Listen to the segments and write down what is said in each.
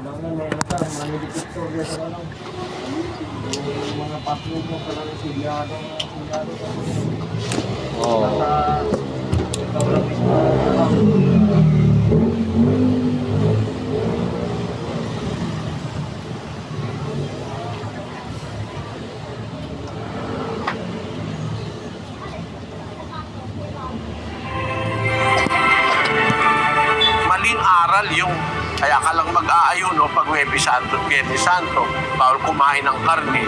Kailangan may ano ka, manilipit ko sa ano. Yung mga password mo pala ng silyado ka. Oo. Ikaw lang mismo. Maling aral yung kaya ka lang mag-aayuno pag Huwebes Santo at Biyernes Santo. Bawal kumain ng karne.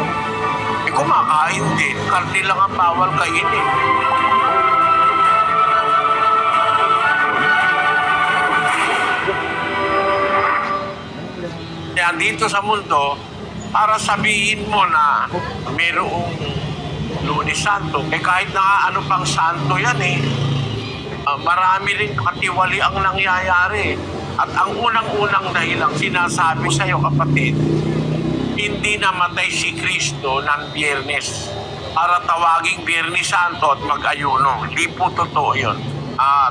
Eh kumakain din. Karne lang ang bawal kainin. Kaya dito sa mundo, para sabihin mo na mayroong Lunes Santo, eh kahit na ano pang santo yan marami rin katiwali ang nangyayari. At ang unang-unang dahilang sinasabi sa iyo, kapatid, hindi namatay si Kristo ng Biyernes para tawaging Biyernes Santo at mag-ayuno. Hindi po totoo yun. At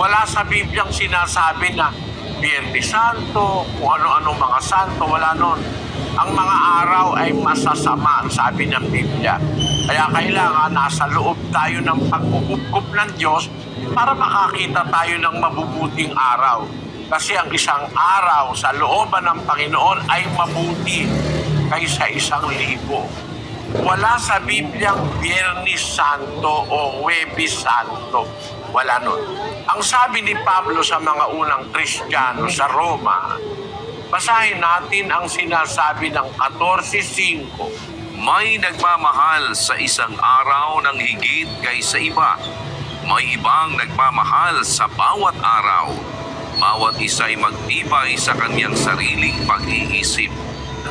wala sa Bibliang sinasabi na Biyernes Santo, kung ano-ano mga santo, wala nun. Ang mga araw ay masasama, ang sabi ng Biblia. Kaya kailangan nasa loob tayo ng pag-ukup ng Diyos para makakita tayo ng mabubuting araw. Kasi ang isang araw sa looban ng Panginoon ay mabuti kaysa 1,000. Wala sa Bibliang Biyernes Santo o Huwebes Santo. Wala nun. Ang sabi ni Pablo sa mga unang Kristiyano sa Roma, basahin natin ang sinasabi ng 14:5. May nagmamahal sa isang araw ng higit kaysa iba. May ibang nagmamahal sa bawat araw. Bawat isa ay magtibay sa kanyang sariling pag-iisip.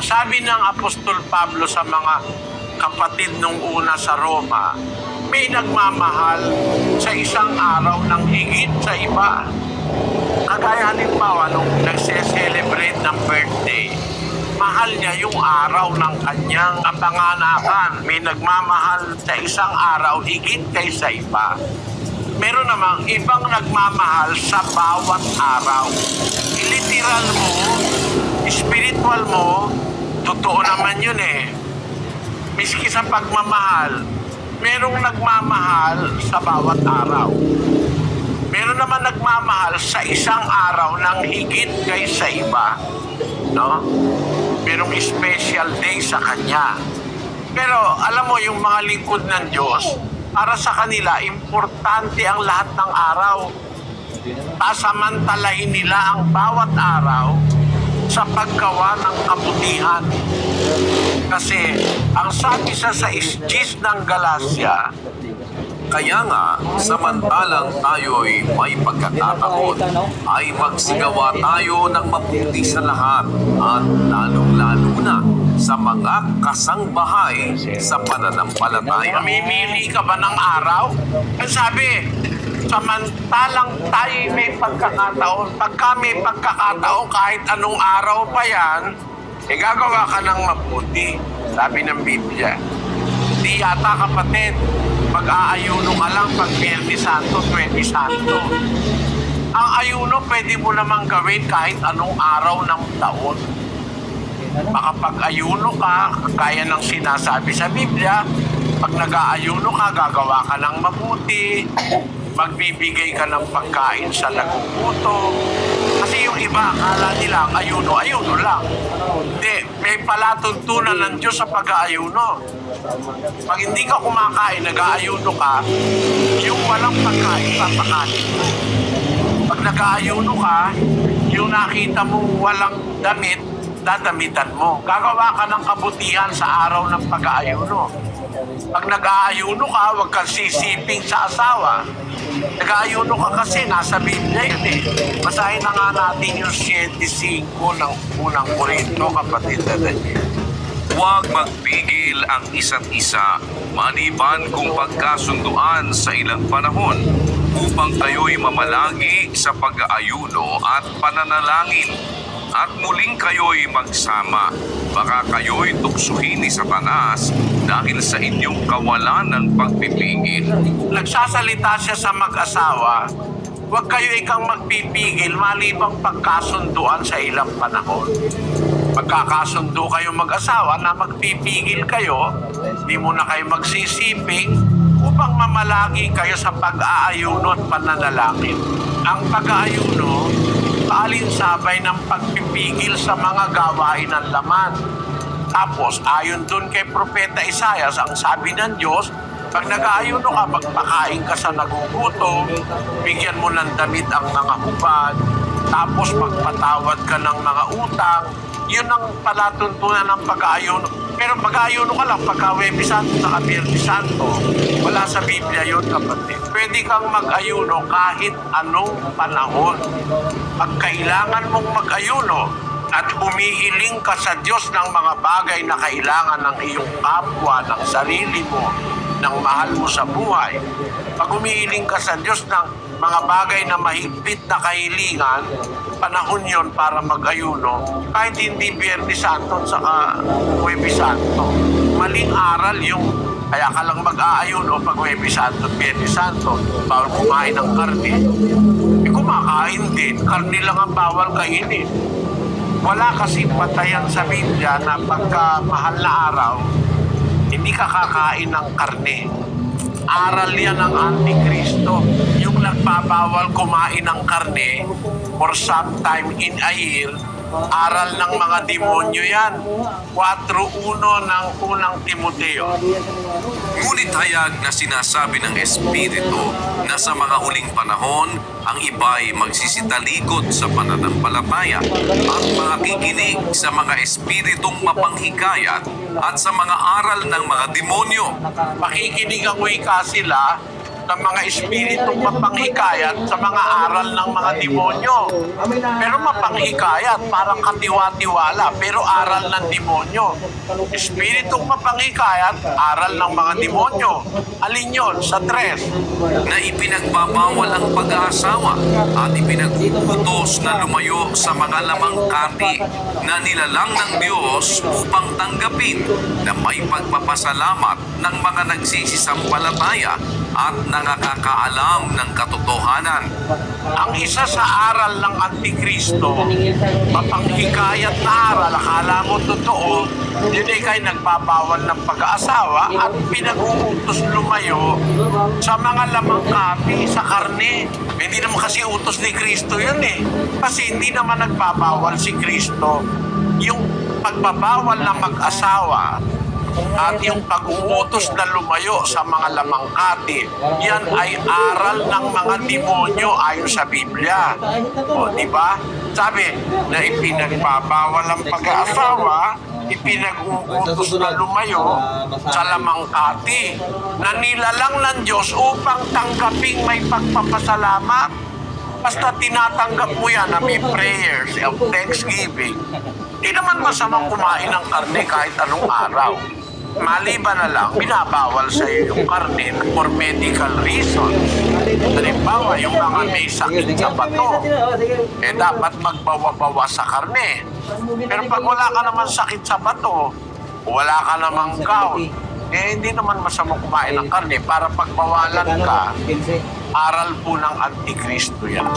Sabi ng Apostol Pablo sa mga kapatid nung una sa Roma, may nagmamahal sa isang araw ng higit sa iba. Kagaya halimbawa nung nagse-celebrate ng birthday, mahal niya yung araw ng kanyang kapanganakan. May nagmamahal sa isang araw higit kaysa iba. Meron namang ibang nagmamahal sa bawat araw. Literal mo, spiritual mo, totoo naman yun Miski sa pagmamahal, merong nagmamahal sa bawat araw. Meron naman nagmamahal sa isang araw ng higit kaysa iba. No? Merong special day sa kanya. Pero alam mo, yung mga lingkod ng Diyos, para sa kanila, importante ang lahat ng araw. Pasamantalahin nila ang bawat araw sa paggawa ng kabutihan. Kasi ang sabi sa 6:10 ng Galacia, Kaya nga, samantalang tayo'y may pagkakataon, ay magsigawa tayo ng mabuti sa lahat at lalong-lalo na sa mga kasangbahay sa pananampalataya. mamimili ka ba ng araw? Ang sabi, samantalang tayo may pagkakataon, pagka may pagkakataon, kahit anong araw pa yan, gagawa ka ng mabuti, sabi ng Biblia. Di yata, kapatid, mag-aayuno ka lang pag Biyernes Santo, Huwebes Santo. Ang ayuno pwede mo namang gawin kahit anong araw ng taon. Makapag-ayuno ka, kaya ng sinasabi sa Biblia, pag nag-aayuno ka, gagawa ka ng mabuti, magbibigay ka ng pagkain sa nagugutom. Kasi yung iba, akala nila ang ayuno lang. Hindi, may palatuntunan ng Diyos sa pag-aayuno. Pag hindi ka kumakain, nag-aayuno ka, yung walang pagkain, papakanin mo. Pag nag-aayuno ka, yung nakita mong walang damit, dadamitan mo. Gagawa ka ng kabutihan sa araw ng pag-aayuno. Pag nag-aayuno ka, huwag kang sisiping sa asawa. Nag-aayuno ka kasi nasa Biblia yun Basahin na nga natin yung 7:5 ng unang Korinto, kapatid na Daniel. Huwag magpigil ang isa't isa, maliban kung pagkasunduan sa ilang panahon, upang kayo'y mamalagi sa pag-aayuno at pananalangin, at muling kayo'y magsama. Baka kayo'y tuksuhin ni Satanas dahil sa inyong kawalan ng pagpipigil. Nagsasalita siya sa mag-asawa huwag kayo ikang magpipigil malibang pagkasunduan sa ilang panahon. Magkakasundo kayo mag-asawa na magpipigil kayo, di muna kayo magsisiping upang mamalagi kayo sa pag-aayuno at pananalangin. Ang pag-aayuno, kaalinsabay ng pagpipigil sa mga gawain ng laman. Tapos, ayon dun kay Propeta Isaias, ang sabi ng Diyos, pag nag-aayuno ka, magpakain ka sa nagugutom, bigyan mo ng damit ang mga hubad, tapos magpatawad ka ng mga utang. Yun ang palatuntunan ng pag-aayuno. Pero pag-aayuno ka lang pagka Huwebes Santo sa Biyernes Santo. Wala sa Biblia yun, kapatid. Pwede kang mag-ayuno kahit anong panahon. Pag kailangan mong mag-ayuno at humihiling ka sa Diyos ng mga bagay na kailangan ng iyong kapwa, ng sarili mo, ng mahal mo sa buhay. Pag humihiling ka sa Diyos ng mga bagay na mahigpit na kahilingan, panahon yon para mag-ayuno, kahit hindi Biyernes Santo at saka Huwebes Santo. Maling aral yung kaya ka lang mag-aayuno pag Huwebes Santo at Biyernes Santo, bawal kumain ng karne. Kumakain din, karne lang ang bawal kainin. Wala kasi patayan sa Biblia na pagka mahal na araw, hindi ka kakain ng karne. Aral yan ng Antikristo. Yung nagbabawal kumain ng karne for some time in a year, aral ng mga demonyo yan. 4:1 ng unang Timoteo. Ngunit hayag na sinasabi ng Espiritu na sa mga huling panahon, ang iba'y magsisitalikod sa pananampalataya at makikinig sa mga espiritong mapanghikayat at sa mga aral ng mga demonyo. Makikinig ang wika sila ng mga espiritong mapanghikayat sa mga aral ng mga demonyo. Pero mapanghikayat, parang katiwa-tiwala, pero aral ng demonyo. Espiritong mapanghikayat, aral ng mga demonyo. Alin yun? Sa 3. Na ipinagbabawal ang pag-aasawa at ipinag-uutos na lumayo sa mga lamangkati na nilalang ng Diyos upang tanggapin na may pagpapasalamat ng mga nagsisisampalataya at nakakaalam ng katotohanan. Ang isa sa aral ng Antikristo, mapanghikayat na aral, akala mo totoo, yun ay kayo nagbabawal ng pag-aasawa at pinag-uutos lumayo sa mga lamangkapi, sa karne. Hindi naman kasi utos ni Kristo yun eh. Kasi hindi naman nagbabawal si Kristo. Yung pagbabawal ng mag-asawa at yung pag-uutos na lumayo sa mga lamangkati, yan ay aral ng mga demonyo ayon sa Biblia. O, di ba? Sabi na ipinagbabawal ang pag-aasawa, ipinag-uutos na lumayo sa lamangkati na nilalang ng Diyos upang tanggaping may pagpapasalamat. Basta tinatanggap mo yan na may prayers of thanksgiving, di naman masamang kumain ng karne kahit anong araw. Maliban na lang, binabawal sa iyo yung karne for medical reasons. Halimbawa, yung mga may sakit sa bato, dapat magbawa-bawa sa karne. Pero pag wala ka naman sakit sa bato, wala ka namang gout, hindi naman masamang kumain ng karne para pagbawalan ka. Aral po ng Antikristo yan.